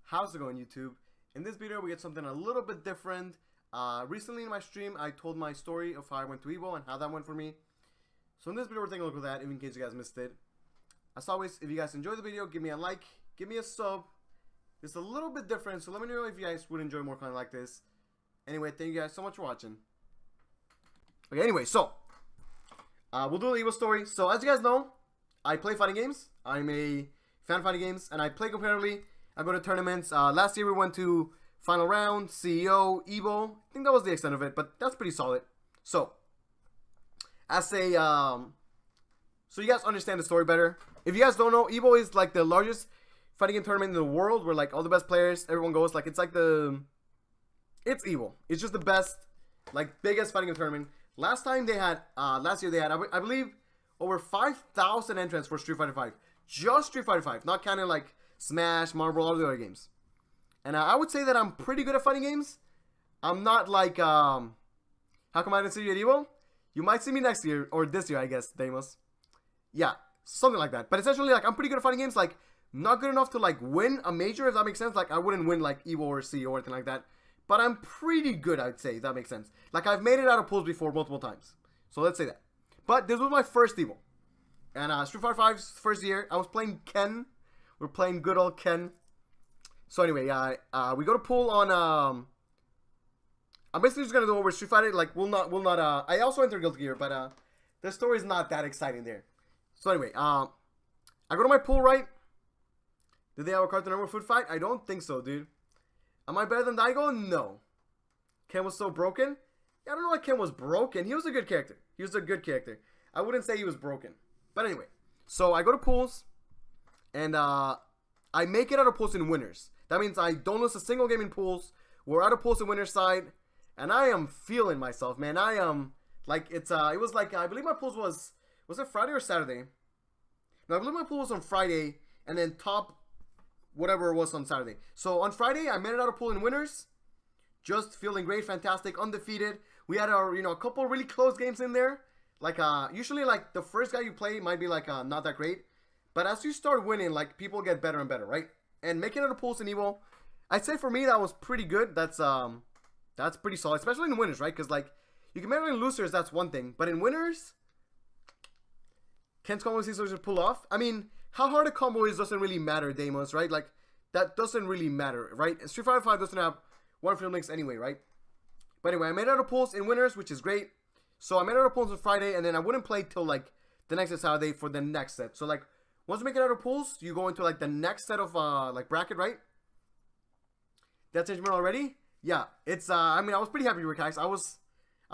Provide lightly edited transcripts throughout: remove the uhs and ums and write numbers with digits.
How's it going, YouTube? In this video we get something a little bit different. Recently in my stream I told my story of how I went to EVO and how that went for me. So in this video we're taking a look at that, in case you guys missed it. As always, if you guys enjoyed the video, give me a like, give me a sub. It's a little bit different, so let me know if you guys would enjoy more content like this. Anyway, thank you guys so much for watching. Okay, anyway, so we'll do the EVO story. So as you guys know, I play fighting games. I'm a fan of fighting games, and I play competitively. I go to tournaments. Last year we went to final round, CEO, EVO. I think that was the extent of it, but that's pretty solid. So, as a so you guys understand the story better. If you guys don't know, EVO is like the largest fighting game tournament in the world, where like all the best players, everyone goes. Like it's like it's EVO. It's just the best, like biggest fighting game tournament. Last time they had, last year they had, I believe, over 5,000 entrants for Street Fighter V. Just Street Fighter V, not counting like Smash, Marvel, all the other games. And I would say that I'm pretty good at fighting games. I'm not like, how come I didn't see you at EVO? You might see me next year, or this year, I guess, Deimos. Yeah, something like that. But essentially, like, I'm pretty good at fighting games. Like, not good enough to, like, win a major, if that makes sense. Like, I wouldn't win, like, EVO or CEO or anything like that. But I'm pretty good, I'd say, if that makes sense. Like, I've made it out of pools before multiple times. So let's say that. But this was my first EVO. And Street Fighter V's first year, I was playing Ken. We're playing good old Ken. So anyway, we go to pool on, I'm basically just gonna go over Street Fighter. Like, we'll not, I also enter Guilty Gear, but, the story's not that exciting there. So anyway, I go to my pool, right? Did they have a Cartoon Network food fight? I don't think so, dude. Am I better than Daigo? No. Ken was so broken? Yeah, I don't know why Ken was broken. He was a good character. He was a good character. I wouldn't say he was broken. But anyway, so I go to pools, and I make it out of pools in winners. That means I don't lose a single game in pools. We're out of pools in winners side, and I am feeling myself, man. I am, like, it was like, I believe my pools was it Friday or Saturday? No, I believe my pool was on Friday, and then top whatever it was on Saturday. So on Friday, I made it out of pool in winners. Just feeling great, fantastic, undefeated. We had our, a couple really close games in there. Like, usually, like, the first guy you play might be, like, not that great. But as you start winning, like, people get better and better, right? And making it out of pools in EVO, I'd say for me, that was pretty good. That's pretty solid, especially in winners, right? Because, like, you can make it in losers, that's one thing. But in winners, Ken's combo is to pull off. I mean, how hard a combo is doesn't really matter, Deimos, right? Like, that doesn't really matter, right? Street Fighter V doesn't have one film links anyway, right? But anyway, I made it out of pools in winners, which is great. So I made it out of pools on Friday, and then I wouldn't play till, like, the next Saturday for the next set. So, like, once you make it out of pools, you go into, like, the next set of, like, bracket, right? That changed me already? Yeah, it's, I mean, I was pretty happy with Recax. I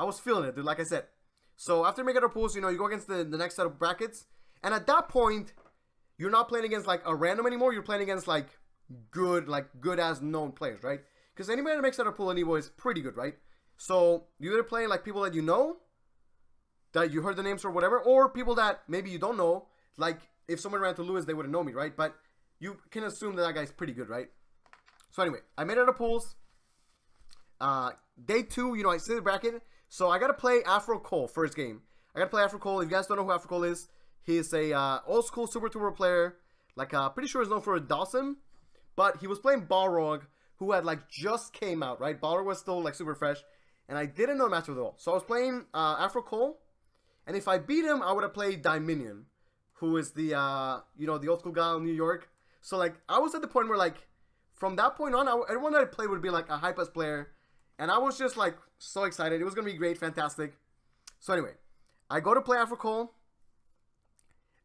was feeling it, dude, like I said. So after making it out of pools, you go against the next set of brackets. And at that point, you're not playing against, like, a random anymore. You're playing against, like, good-as known players, right? Because anybody that makes it out of pool in EVO is pretty good, right? So you're either playing, like, people that you know, that you heard the names or whatever, or people that maybe you don't know. Like, if someone ran to Lewis, they wouldn't know me, right? But you can assume that guy's pretty good, right? So anyway, I made it out of pools. Day 2, I see the bracket. So I got to play Afro Cole first game. I got to play Afro Cole. If you guys don't know who Afro Cole is, he's a old school Super Turbo player. Like, pretty sure he's known for Dawson. But he was playing Balrog, who had, like, just came out, right? Balrog was still, like, super fresh. And I didn't know the matchup at all. So I was playing Afro Cole. And if I beat him, I would have played Dominion, who is the, the old school guy in New York. So, like, I was at the point where, like, from that point on, everyone that I played would be, like, a hype-ass player. And I was just, like, so excited. It was going to be great, fantastic. So, anyway, I go to play Afro Cole.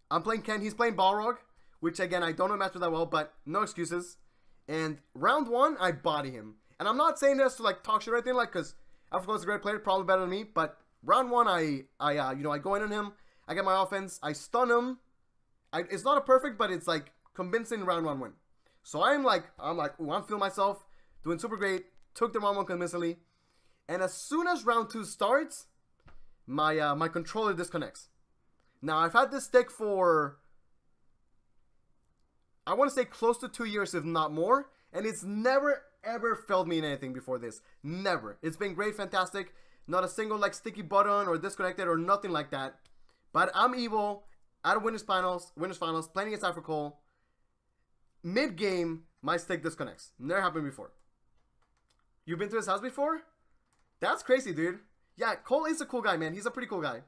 I'm playing Ken. He's playing Balrog, which, again, I don't know the matchup that well, but no excuses. And round 1, I body him. And I'm not saying this to, like, talk shit or anything, like, because Afro Cole's a great player, probably better than me, but round 1, I go in on him. I get my offense. I stun him. It's not a perfect, but it's, like, convincing round 1 win. So I'm like, ooh, I'm feeling myself. Doing super great. Took the round 1 convincingly. And as soon as round 2 starts, my controller disconnects. Now, I've had this stick for, I want to say close to 2 years, if not more. And it's never, ever failed me in anything before this. Never. It's been great, fantastic. Not a single, like, sticky button or disconnected or nothing like that. But I'm EVO, out of winners finals, playing against Afro Cole. Mid-game, my stick disconnects. Never happened before. You've been to his house before? That's crazy, dude. Yeah, Cole is a cool guy, man. He's a pretty cool guy.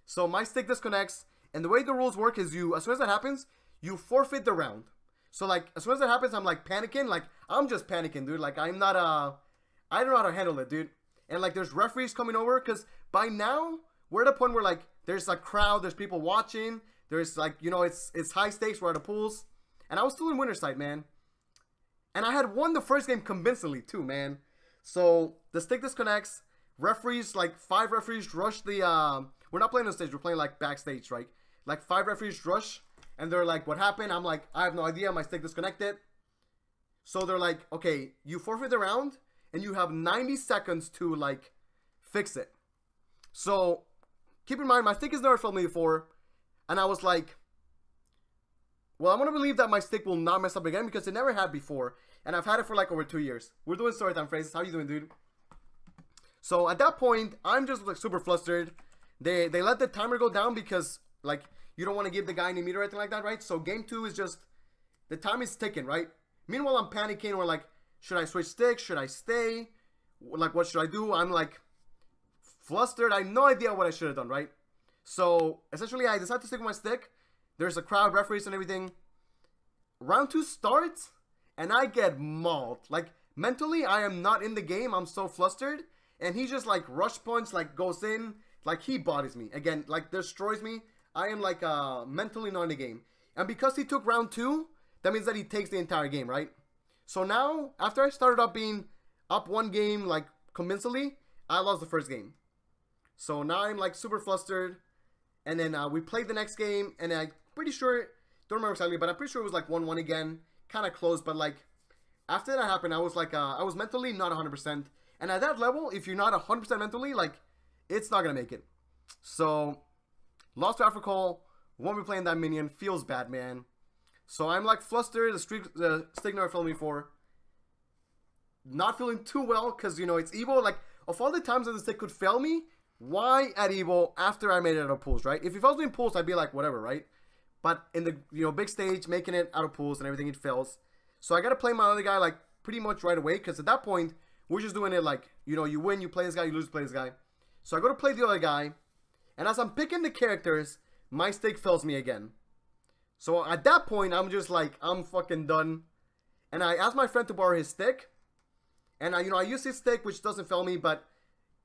So my stick disconnects, and the way the rules work is as soon as that happens, you forfeit the round. So like, as soon as that happens, I'm like panicking. Like, I'm just panicking, dude. Like, I'm not, I don't know how to handle it, dude. And like, there's referees coming over, because by now, we're at a point where like, there's a crowd, there's people watching. There's like, you know, it's high stakes, we're at the pools. And I was still in winter side, man. And I had won the first game convincingly too, man. So the stick disconnects. Referees, like 5 referees rush the, we're not playing on stage, we're playing like backstage, right? Like 5 referees rush, and they're like, what happened? I'm like, I have no idea, my stick disconnected. So they're like, okay, you forfeit the round, and you have 90 seconds to like, fix it. So, keep in mind, my stick has never failed me before, and I was like, well, I'm gonna believe that my stick will not mess up again, because it never had before, and I've had it for like over 2 years. We're doing story time phrases. How you doing, dude? So at that point, I'm just like super flustered. They let the timer go down because like you don't want to give the guy any meter or anything like that, right? So game 2 is just the time is ticking, right? Meanwhile, I'm panicking. We're like, should I switch sticks? Should I stay? Like, what should I do? I'm like flustered. I have no idea what I should have done, right? So essentially, I decided to stick with my stick. There's a crowd, referees, and everything. Round 2 starts, and I get mauled. Like mentally, I am not in the game. I'm so flustered. And he just like rush punch, like goes in, like he bodies me. Again, like destroys me. I am like mentally not in the game. And because he took round 2, that means that he takes the entire game, right? So now, after I started up being up 1 game, like convincingly, I lost the first game. So now I'm like super flustered. And then we played the next game, and I'm pretty sure, don't remember exactly, but I'm pretty sure it was like 1-1 again. Kind of close, but like after that happened, I was like, I was mentally not 100%. And at that level, if you're not 100% mentally, like, it's not going to make it. So, lost to Africa, won't be playing that minion, feels bad, man. So, I'm like flustered, the stick never failed me before. Not feeling too well, because, you know, it's EVO. Like, of all the times that the stick could fail me, why at EVO after I made it out of pools, right? If it fails me in pools, I'd be like, whatever, right? But in the, you know, big stage, making it out of pools and everything, it fails. So, I got to play my other guy, like, pretty much right away, because at that point, we're just doing it like, you know, you win, you play this guy, you lose, play this guy. So I go to play the other guy, and as I'm picking the characters, my stick fails me again. So at that point, I'm just like, I'm fucking done. And I asked my friend to borrow his stick, and you know, I use his stick, which doesn't fail me, but,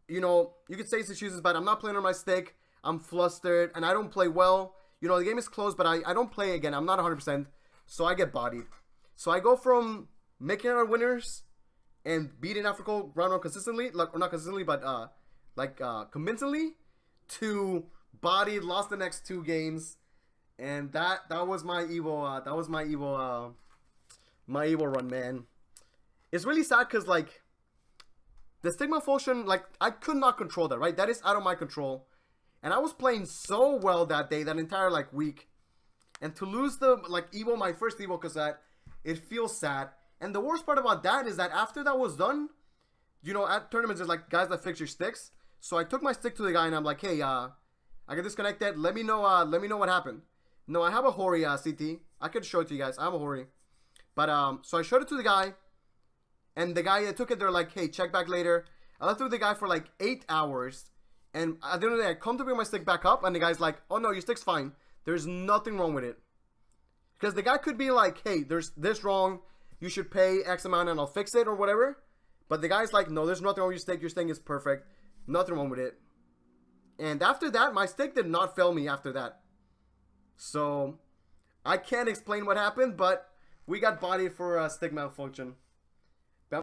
you know, you could say it's excuses, but I'm not playing on my stick. I'm flustered, and I don't play well. You know, the game is close, but I don't play again. I'm not 100%, so I get bodied. So I go from making our winners and beating Africa round 1 consistently, like, or not consistently, but convincingly, to bodied, lost the next 2 games, and that was my EVO. That was my EVO. My EVO run, man. It's really sad because like the stick malfunction, like I could not control that, right? That is out of my control, and I was playing so well that day, that entire like week, and to lose the like EVO, my first EVO, because that it feels sad. And the worst part about that is that after that was done, you know, at tournaments, there's like guys that fix your sticks. So I took my stick to the guy and I'm like, hey, I got disconnected. Let me know what happened. No, I have a Hori CT. I could show it to you guys. I have a Hori. But so I showed it to the guy, and the guy that took it, they're like, hey, check back later. I left with the guy for like 8 hours, and at the end of the day, I come to bring my stick back up, and the guy's like, oh no, your stick's fine. There's nothing wrong with it. Because the guy could be like, hey, there's this wrong. You should pay X amount and I'll fix it or whatever. But the guy's like, no, there's nothing wrong with your stick. Your stick is perfect. Nothing wrong with it. And after that, my stick did not fail me after that. So, I can't explain what happened, but we got bodied for a stick malfunction.